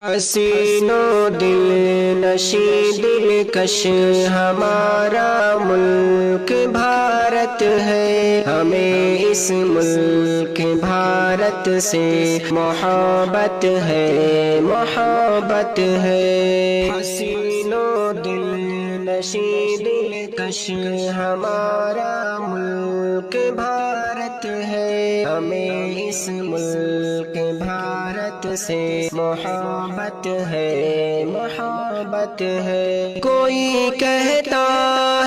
حسینو دل نشیں دلکش ہمارا ملک بھارت ہے، ہمیں اس ملک بھارت سے محبت ہے، محبت ہے۔ حسینو دل نشیں دلکش ہمارا ملک بھارت ہے، ہمیں اس ملک بھارت سے محبت ہے، محبت ہے۔ کوئی کہتا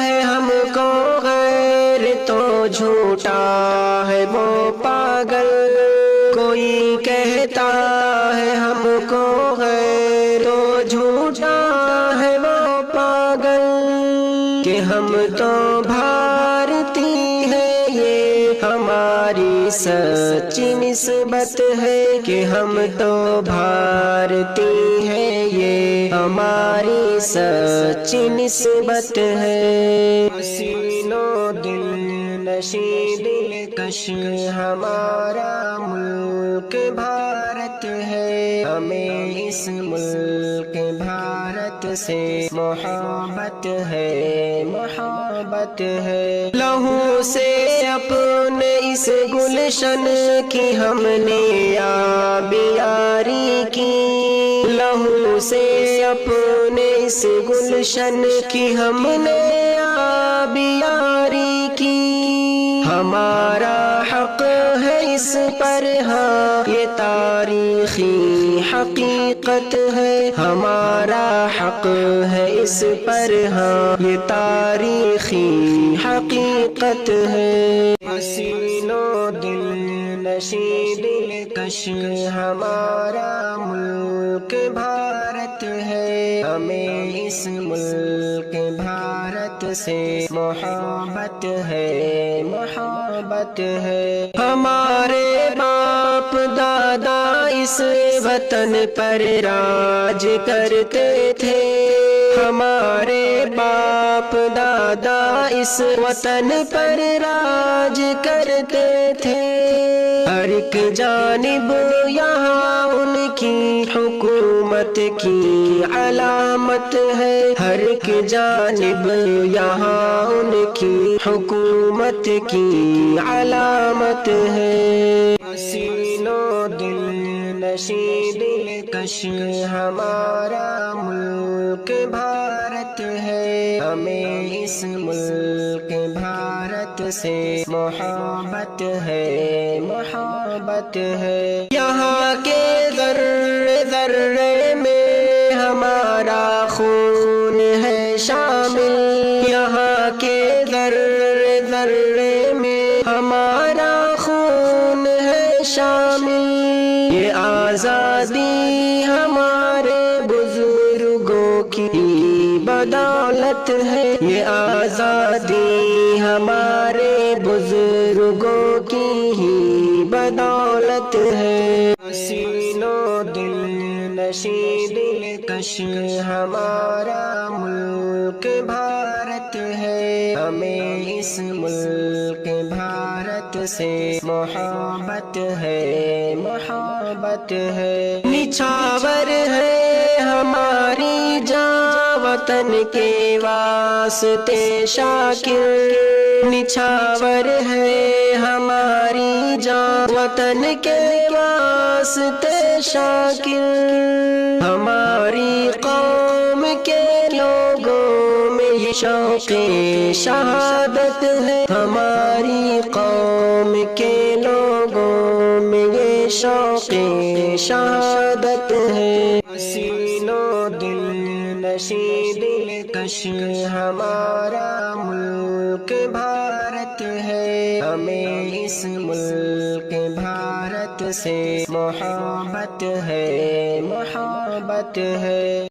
ہے ہم کو غیر تو جھوٹا ہے وہ پاگل، کوئی کہتا ہے ہم کو غیر تو جھوٹا ہے وہ پاگل، کہ ہم تو بھارتی ہیں یہ ہماری سچی نسبت ہے، کہ ہم تو بھارتی ہیں یہ ہماری سچی نسبت ہے۔ حسینو دل نشیں دلکش ہمارا ملک بھارت ہے، ہمیں اس ملک بھارت سے محبت ہے، محبت ہے۔ لہو سے اپنے اس گلشن کی ہم نے آبیاری کی، لہو سے اپنے اس گلشن کی ہم نے آبیاری کی، ہمارا حق ہے اس پر ہاں یہ تاریخی حقیقت ہے، ہمارا حق ہے اس پر ہاں یہ تاریخی حقیقت ہے۔ حسینو دل نشیں دلکش ہمارا ملک بھارت ہے، ہمیں اس ملک بھارت سے محبت ہے، محبت ہے۔ ہمارے باپ دادا اس وطن پر راج کرتے تھے، ہمارے باپ دادا اس وطن پر راج کرتے تھے، ہر ایک جانب یہاں ان کی حکومت کی علامت ہے، ہر ایک جانب یہاں ان کی حکومت کی علامت ہے۔ حسینو دل نشیں دلکش ہمارا ملک بھارت ہے، ہمیں اس ملک بھارت سے محبت ہے، محبت ہے۔ یہاں کے ذرے ذرے میں ہمارا خون ہے شامل، یہاں کے ذرے ذرے میں ہمارا خون ہے شامل، یہ آزادی ہمارے بزرگوں کی بدولت ہے، یہ آزادی ہمارے بزرگوں کی ہی بدولت ہے۔ حسینو دل نشیں دلکش ہمارا ملک بھارت ہے، ہمیں اس ملک بھارت سے محبت ہے، محبت ہے۔ نچھاور ہے ہماری جان وطن کے واسطے شاکر، نچھاور ہے ہماری جان وطن کے واسطے شاکر، ہماری قوم کے لوگوں میں یہ شوق شہادت ہے، ہماری قوم کے لوگوں میں یہ شوق شہادت ہے۔ حسینو دل نشیں دلکش ہمارا ملک بھارت ہے، ہمیں اس ملک بھارت سے محبت ہے، محبت ہے۔